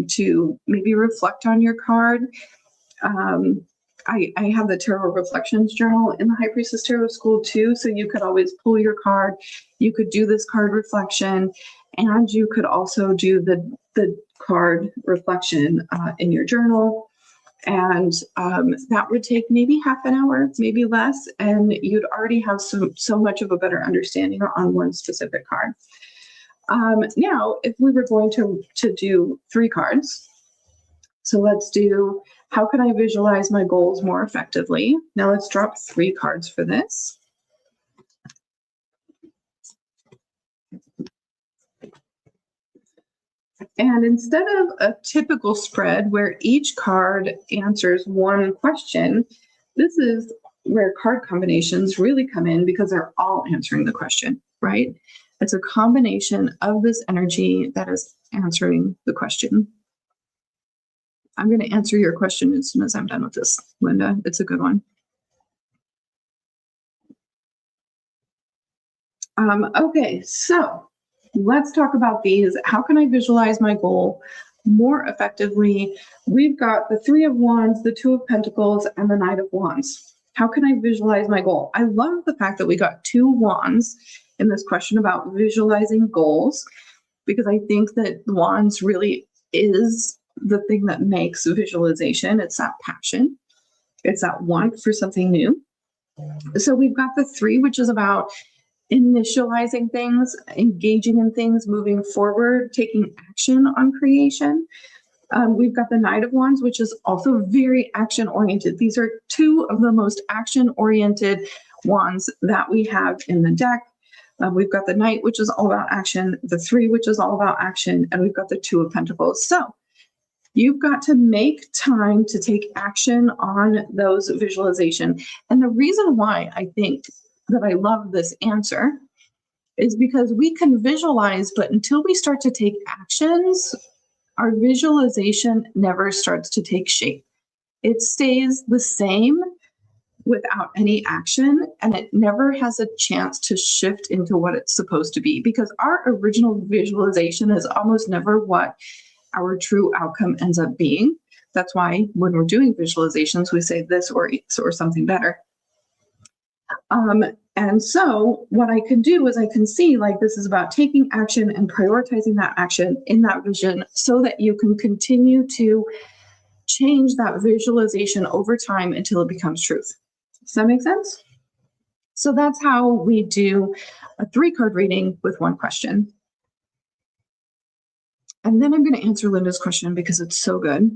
to maybe reflect on your card. I have the Tarot Reflections Journal in the High Priestess Tarot School too, so you could always pull your card. You could do this card reflection, and you could also do the card reflection in your journal. And that would take maybe half an hour, maybe less, and you'd already have so much of a better understanding on one specific card. Now, if we were going to do 3 cards, so let's do, how can I visualize my goals more effectively? Now let's drop 3 cards for this. And instead of a typical spread where each card answers one question, this is where card combinations really come in because they're all answering the question, right? It's a combination of this energy that is answering the question. I'm going to answer your question as soon as I'm done with this, Linda. It's a good one. Okay, so let's talk about these. How can I visualize my goal more effectively? We've got the 3 of Wands, the 2 of Pentacles, and the Knight of Wands. How can I visualize my goal? I love the fact that we got 2 wands in this question about visualizing goals, because I think that wands really is the thing that makes visualization. It's that passion. It's that want for something new. So we've got the 3, which is about initializing things, engaging in things, moving forward, taking action on creation. We've got the Knight of Wands, which is also very action oriented. These are 2 of the most action oriented wands that we have in the deck. We've got the Knight, which is all about action, the 3, which is all about action, and we've got the 2 of Pentacles. So you've got to make time to take action on those visualization. And the reason why I think that I love this answer is because we can visualize, but until we start to take actions, our visualization never starts to take shape. It stays the same without any action, and it never has a chance to shift into what it's supposed to be, because our original visualization is almost never what our true outcome ends up being. That's why when we're doing visualizations, we say this or something better. And so what I can do is I can see, like, this is about taking action and prioritizing that action in that vision so that you can continue to change that visualization over time until it becomes truth. Does that make sense? So that's how we do a 3-card reading with 1 question. And then I'm going to answer Linda's question because it's so good.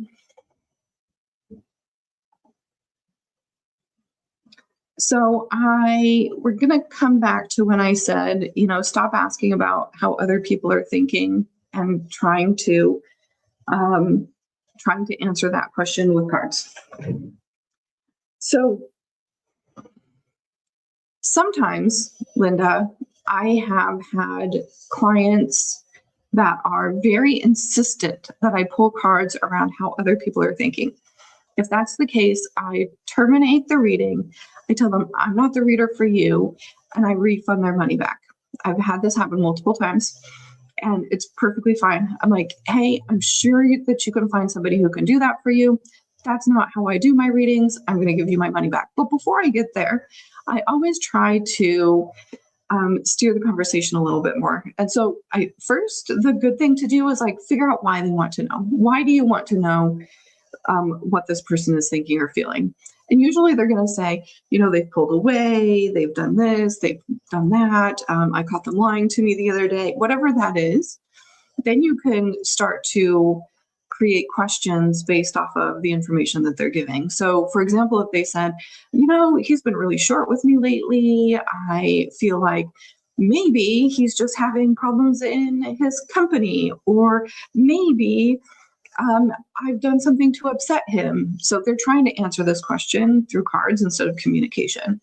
So we're going to come back to when I said, stop asking about how other people are thinking and trying to answer that question with cards. So sometimes, Linda, I have had clients that are very insistent that I pull cards around how other people are thinking. If that's the case, I terminate the reading. I tell them I'm not the reader for you, and I refund their money back. I've had this happen multiple times, and it's perfectly fine. I'm like, hey, I'm sure that you can find somebody who can do that for you. That's not how I do my readings. I'm going to give you my money back. But before I get there, I always try to steer the conversation a little bit more. And so first, the good thing to do is like figure out why they want to know. Why do you want to know what this person is thinking or feeling? And usually they're going to say, they've pulled away, they've done this, they've done that. I caught them lying to me the other day, whatever that is. Then you can start to create questions based off of the information that they're giving. So, for example, if they said, he's been really short with me lately, I feel like maybe he's just having problems in his company, or maybe I've done something to upset him. So they're trying to answer this question through cards instead of communication.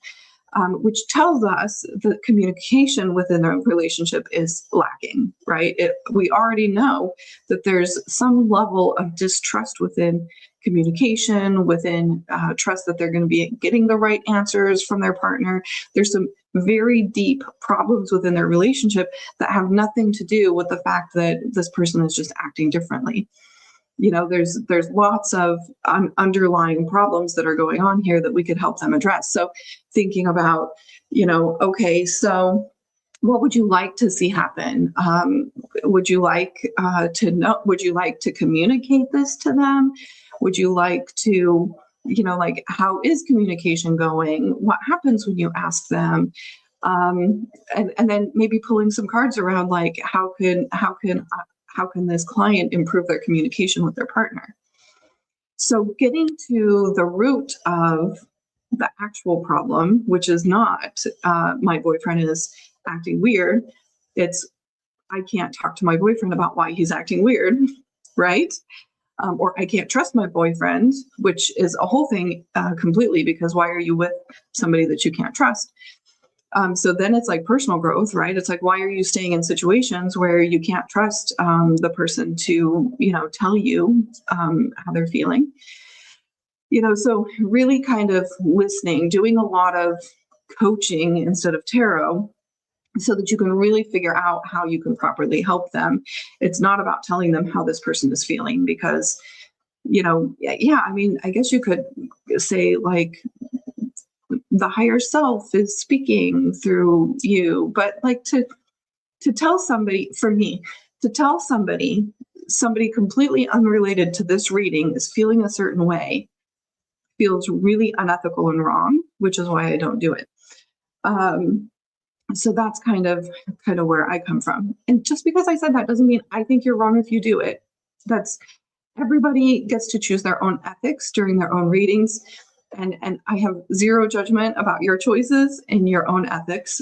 Which tells us that communication within a relationship is lacking, right? We already know that there's some level of distrust within communication, within trust that they're going to be getting the right answers from their partner. There's some very deep problems within their relationship that have nothing to do with the fact that this person is just acting differently. There's lots of underlying problems that are going on here that we could help them address. So thinking about, okay, so what would you like to see happen? Would you like to know? Would you like to communicate this to them? Would you like to, how is communication going? What happens when you ask them? And then maybe pulling some cards around, like how can this client improve their communication with their partner? So getting to the root of the actual problem, which is not my boyfriend is acting weird. It's I can't talk to my boyfriend about why he's acting weird, right? Or I can't trust my boyfriend, which is a whole thing completely, because why are you with somebody that you can't trust? So then it's like personal growth, right? It's like, why are you staying in situations where you can't trust the person to, tell you how they're feeling? So really kind of listening, doing a lot of coaching instead of tarot, so that you can really figure out how you can properly help them. It's not about telling them how this person is feeling, because, I guess you could say like, the higher self is speaking through you, but like to tell somebody, for me, to tell somebody completely unrelated to this reading is feeling a certain way feels really unethical and wrong, which is why I don't do it. So that's kind of where I come from. And just because I said that doesn't mean I think you're wrong if you do it. That's Everybody gets to choose their own ethics during their own readings. And I have zero judgment about your choices and your own ethics.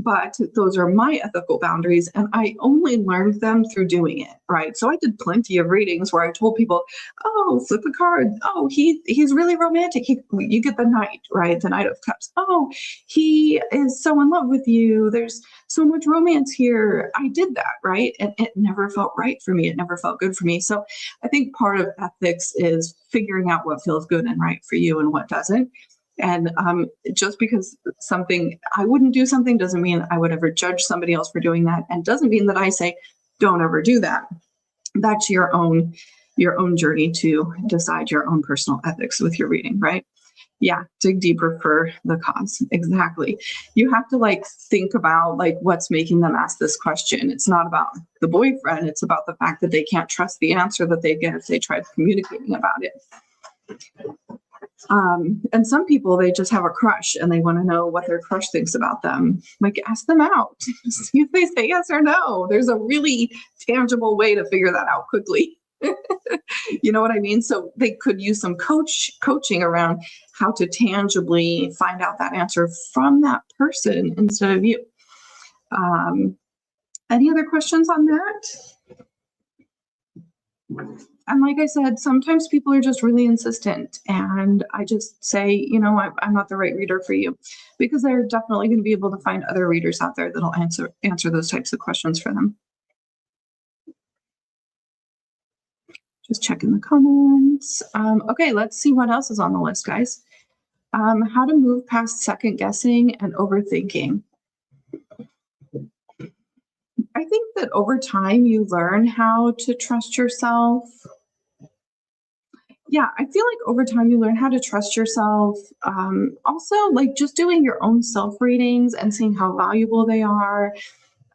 But those are my ethical boundaries, and I only learned them through doing it, right? So I did plenty of readings where I told people, oh, flip a card. Oh, he's really romantic. You get the Knight, right? The Knight of Cups. Oh, he is so in love with you. There's so much romance here. I did that, right? And it never felt right for me. It never felt good for me. So I think part of ethics is figuring out what feels good and right for you and what doesn't. And just because I wouldn't do something doesn't mean I would ever judge somebody else for doing that, and doesn't mean that I say, don't ever do that. That's your own journey to decide your own personal ethics with your reading, right? Yeah, dig deeper for the cause. Exactly. You have to think about what's making them ask this question. It's not about the boyfriend. It's about the fact that they can't trust the answer that they get if they try communicating about it. And some people, they just have a crush and they want to know what their crush thinks about them. Ask them out. See if they say yes or no. There's a really tangible way to figure that out quickly. You know what I mean? So they could use some coaching around how to tangibly find out that answer from that person instead of you. Any other questions on that? And like I said, sometimes people are just really insistent, and I just say, I'm not the right reader for you, because they're definitely going to be able to find other readers out there that'll answer those types of questions for them. Just checking the comments. Okay, let's see what else is on the list, guys. How to move past second guessing and overthinking. I think that over time you learn how to trust yourself. Yeah, I feel like over time you learn how to trust yourself. Also, like just doing your own self readings and seeing how valuable they are.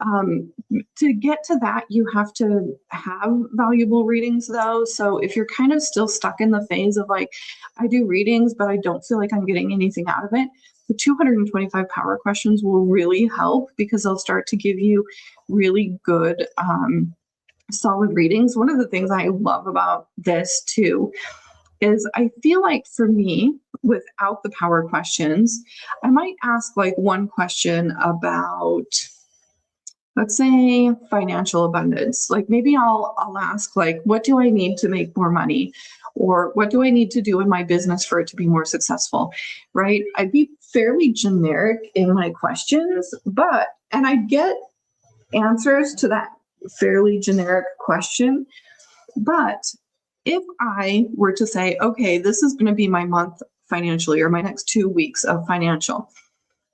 To get to that, you have to have valuable readings though. So if you're kind of still stuck in the phase of like, I do readings, but I don't feel like I'm getting anything out of it, the 225 power questions will really help because they'll start to give you really good, solid readings. One of the things I love about this too is I feel like for me, without the power questions, I might ask like one question about, let's say, financial abundance. Like maybe I'll ask like, what do I need to make more money, or what do I need to do in my business for it to be more successful, right? I'd be fairly generic in my questions, but and I get answers to that fairly generic question. But if I were to say, okay, this is going to be my month financially, or my next 2 weeks of financial,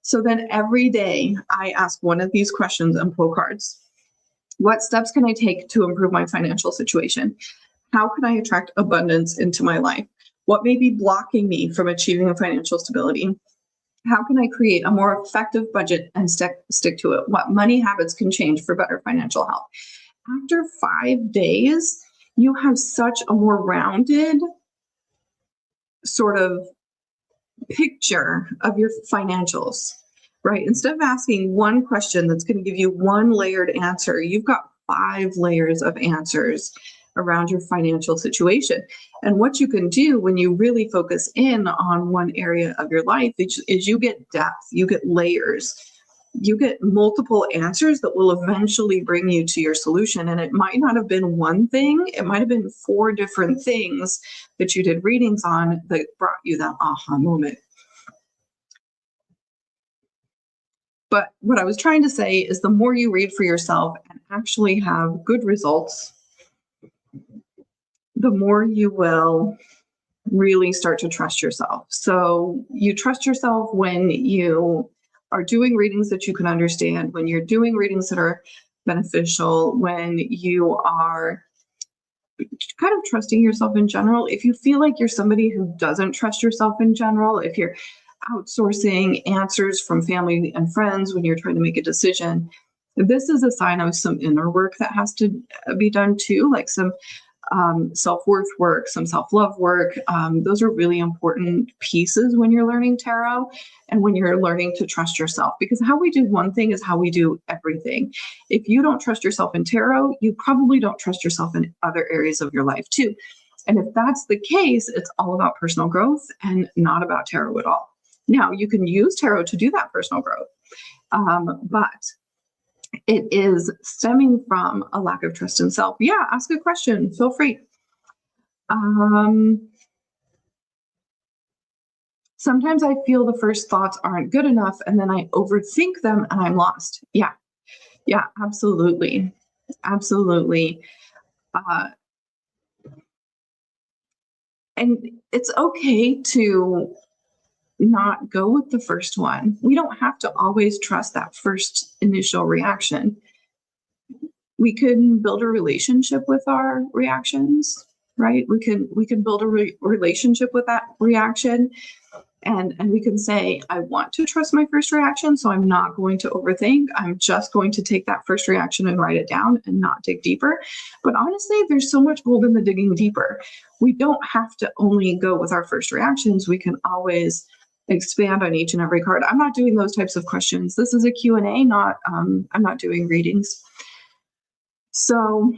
so then every day I ask one of these questions and pull cards. What steps can I take to improve my financial situation? How can I attract abundance into my life? What may be blocking me from achieving financial stability? How can I create a more effective budget and stick to it? What money habits can change for better financial health? After 5 days, you have such a more rounded sort of picture of your financials, right? Instead of asking one question that's going to give you one layered answer, you've got 5 layers of answers around your financial situation. And what you can do when you really focus in on one area of your life is you get depth, you get layers, you get multiple answers that will eventually bring you to your solution. And it might not have been one thing, it might have been 4 different things that you did readings on that brought you that aha moment. But what I was trying to say is the more you read for yourself and actually have good results, the more you will really start to trust yourself. So you trust yourself when you are doing readings that you can understand, when you're doing readings that are beneficial, when you are kind of trusting yourself in general. If you feel like you're somebody who doesn't trust yourself in general, if you're outsourcing answers from family and friends when you're trying to make a decision, this is a sign of some inner work that has to be done too, like some self-worth work, some self-love work. Those are really important pieces when you're learning tarot and when you're learning to trust yourself, because how we do one thing is how we do everything. If you don't trust yourself in tarot, you probably don't trust yourself in other areas of your life too. And if that's the case, it's all about personal growth and not about tarot at all. Now, you can use tarot to do that personal growth, but it is stemming from a lack of trust in self. Yeah, ask a question. Feel free. Sometimes I feel the first thoughts aren't good enough, and then I overthink them and I'm lost. Yeah, absolutely. Absolutely. And it's okay to not go with the first one. We don't have to always trust that first initial reaction. We can build a relationship with our reactions, right? We can build a relationship with that reaction, and we can say, I want to trust my first reaction, so I'm not going to overthink. I'm just going to take that first reaction and write it down and not dig deeper. But honestly, there's so much gold in the digging deeper. We don't have to only go with our first reactions. We can always expand on each and every card. I'm not doing those types of questions. This is a Q&A, not I'm not doing readings. So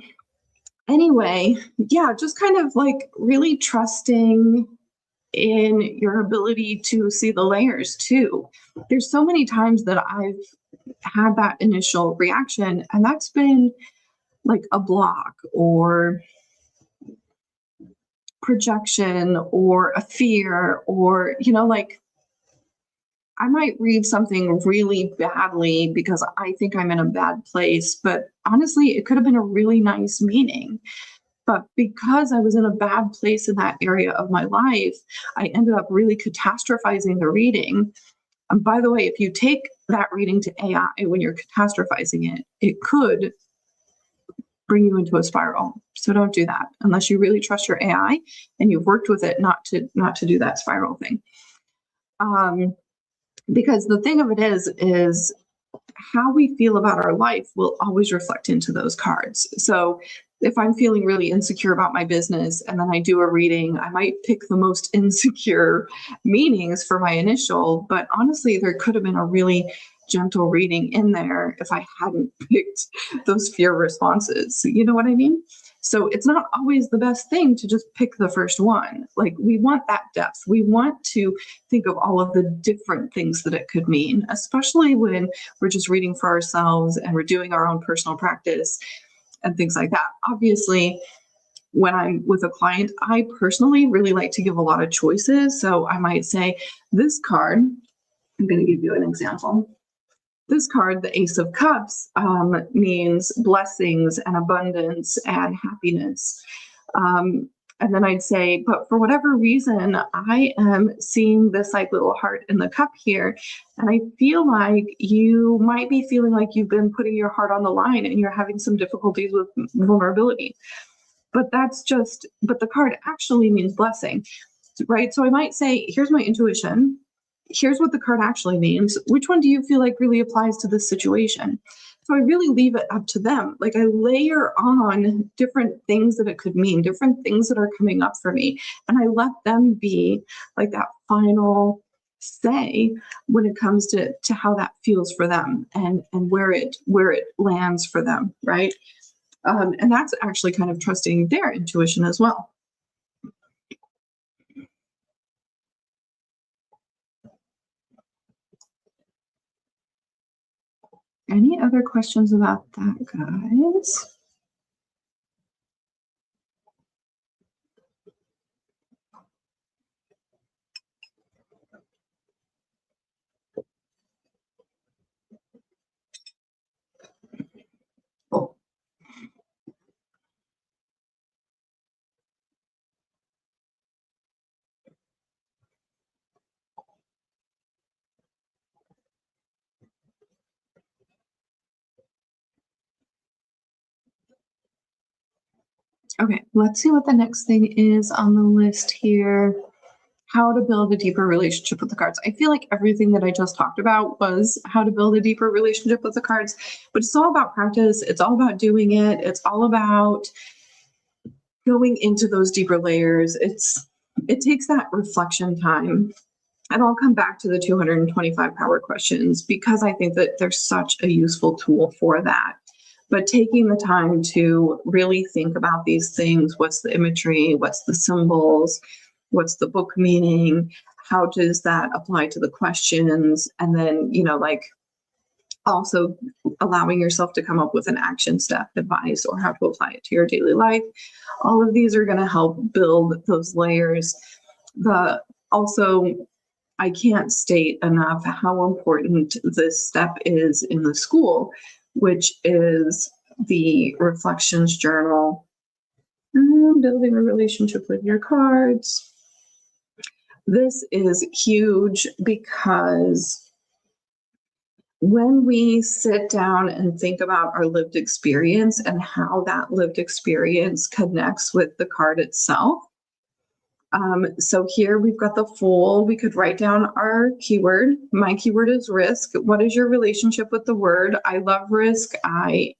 anyway, yeah, just kind of like really trusting in your ability to see the layers too. There's so many times that I've had that initial reaction, and that's been like a block or projection or a fear, or, like I might read something really badly because I think I'm in a bad place, but honestly, it could have been a really nice meaning. But because I was in a bad place in that area of my life, I ended up really catastrophizing the reading. And by the way, if you take that reading to AI when you're catastrophizing it, it could bring you into a spiral. So don't do that unless you really trust your AI and you've worked with it not to do that spiral thing. Because the thing of it is how we feel about our life will always reflect into those cards. So if I'm feeling really insecure about my business and then I do a reading, I might pick the most insecure meanings for my initial, but honestly, there could have been a really gentle reading in there if I hadn't picked those fear responses. You know what I mean? So it's not always the best thing to just pick the first one. Like, we want that depth. We want to think of all of the different things that it could mean, especially when we're just reading for ourselves and we're doing our own personal practice and things like that. Obviously, when I'm with a client, I personally really like to give a lot of choices. So I might say, this card, I'm going to give you an example. This card, the Ace of Cups, means blessings and abundance and happiness. And then I'd say, but for whatever reason, I am seeing this like little heart in the cup here. And I feel like you might be feeling like you've been putting your heart on the line and you're having some difficulties with vulnerability. But the card actually means blessing, right? So I might say, here's my intuition. Here's what the card actually means. Which one do you feel like really applies to this situation? So I really leave it up to them. Like, I layer on different things that it could mean, different things that are coming up for me. And I let them be like that final say when it comes to how that feels for them and where it lands for them, right? And that's actually kind of trusting their intuition as well. Any other questions about that, guys? Okay, let's see what the next thing is on the list here. How to build a deeper relationship with the cards. I feel like everything that I just talked about was how to build a deeper relationship with the cards, but it's all about practice. It's all about doing it. It's all about going into those deeper layers. It takes that reflection time. And I'll come back to the 225 power questions because I think that they're such a useful tool for that. But taking the time to really think about these things, what's the imagery, what's the symbols, what's the book meaning, how does that apply to the questions, and then, like, also allowing yourself to come up with an action step advice or how to apply it to your daily life. All of these are going to help build those layers. Also, I can't state enough how important this step is in the school, which is the reflections journal, building a relationship with your cards. This is huge because when we sit down and think about our lived experience and how that lived experience connects with the card itself. So here we've got the Fool. We could write down our keyword. My keyword is risk. What is your relationship with the word? I love risk. I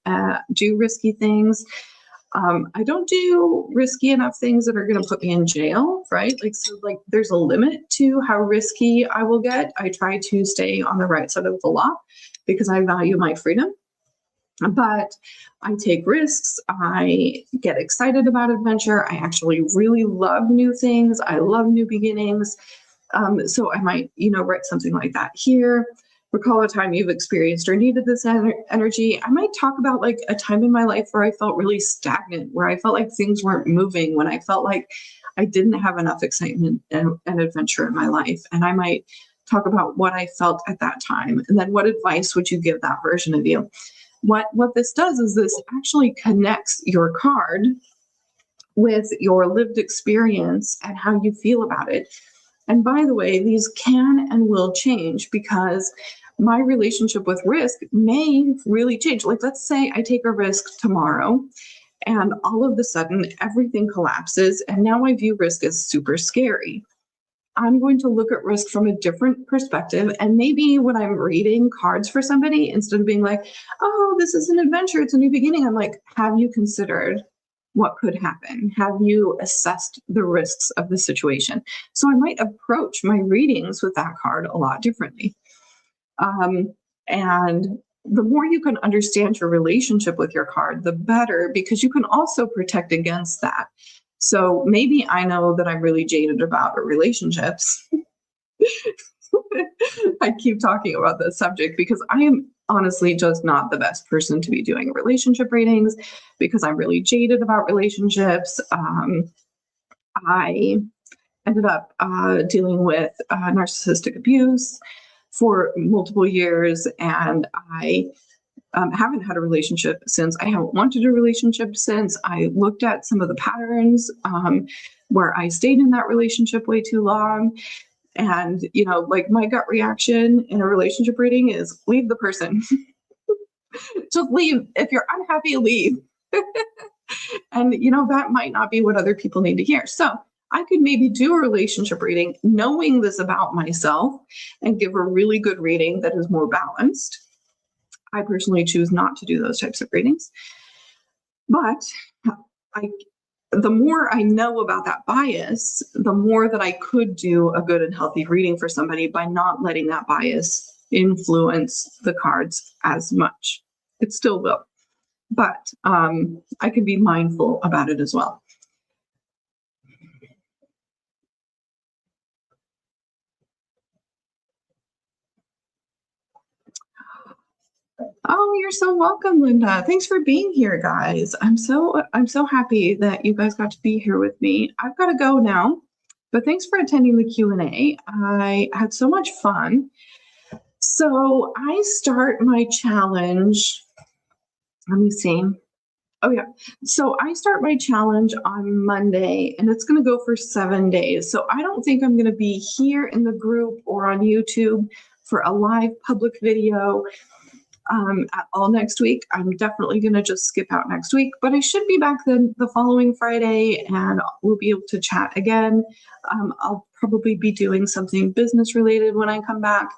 do risky things. I don't do risky enough things that are going to put me in jail, right? Like there's a limit to how risky I will get. I try to stay on the right side of the law because I value my freedom. But I take risks. I get excited about adventure. I actually really love new things. I love new beginnings. So I might, write something like that here. Recall a time you've experienced or needed this energy. I might talk about like a time in my life where I felt really stagnant, where I felt like things weren't moving, when I felt like I didn't have enough excitement and adventure in my life. And I might talk about what I felt at that time. And then what advice would you give that version of you? What this does is this actually connects your card with your lived experience and how you feel about it. And by the way, these can and will change because my relationship with risk may really change. Like, let's say I take a risk tomorrow and all of a sudden everything collapses, and now I view risk as super scary. I'm going to look at risk from a different perspective. And maybe when I'm reading cards for somebody, instead of being like, oh, this is an adventure, it's a new beginning, I'm like, have you considered what could happen? Have you assessed the risks of the situation? So I might approach my readings with that card a lot differently. And the more you can understand your relationship with your card, the better, because you can also protect against that. So maybe I know that I'm really jaded about relationships. I keep talking about this subject because I am honestly just not the best person to be doing relationship readings because I'm really jaded about relationships. I ended up dealing with narcissistic abuse for multiple years, and I haven't had a relationship since. I haven't wanted a relationship since. I looked at some of the patterns where I stayed in that relationship way too long. And, like my gut reaction in a relationship reading is leave the person. Just leave. If you're unhappy, leave. And, that might not be what other people need to hear. So I could maybe do a relationship reading knowing this about myself and give a really good reading that is more balanced. I personally choose not to do those types of readings. But the more I know about that bias, the more that I could do a good and healthy reading for somebody by not letting that bias influence the cards as much. It still will, but I can be mindful about it as well. Oh, you're so welcome, Linda. Thanks for being here, guys. I'm so happy that you guys got to be here with me. I've got to go now, but thanks for attending the Q&A. I had so much fun. So I start my challenge. Let me see. Oh, yeah. So I start my challenge on Monday, and it's going to go for 7 days. So I don't think I'm going to be here in the group or on YouTube for a live public video at all next week. I'm definitely going to just skip out next week, but I should be back then the following Friday, and we'll be able to chat again. I'll probably be doing something business related when I come back.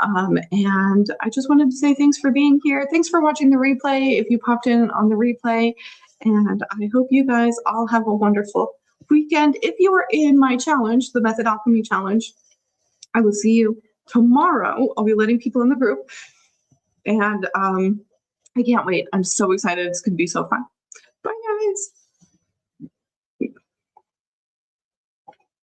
And I just wanted to say thanks for being here. Thanks for watching the replay if you popped in on the replay. And I hope you guys all have a wonderful weekend. If you are in my challenge, the Method Alchemy Challenge, I will see you tomorrow. I'll be letting people in the group. And I can't wait. I'm so excited. It's going to be so fun. Bye, guys.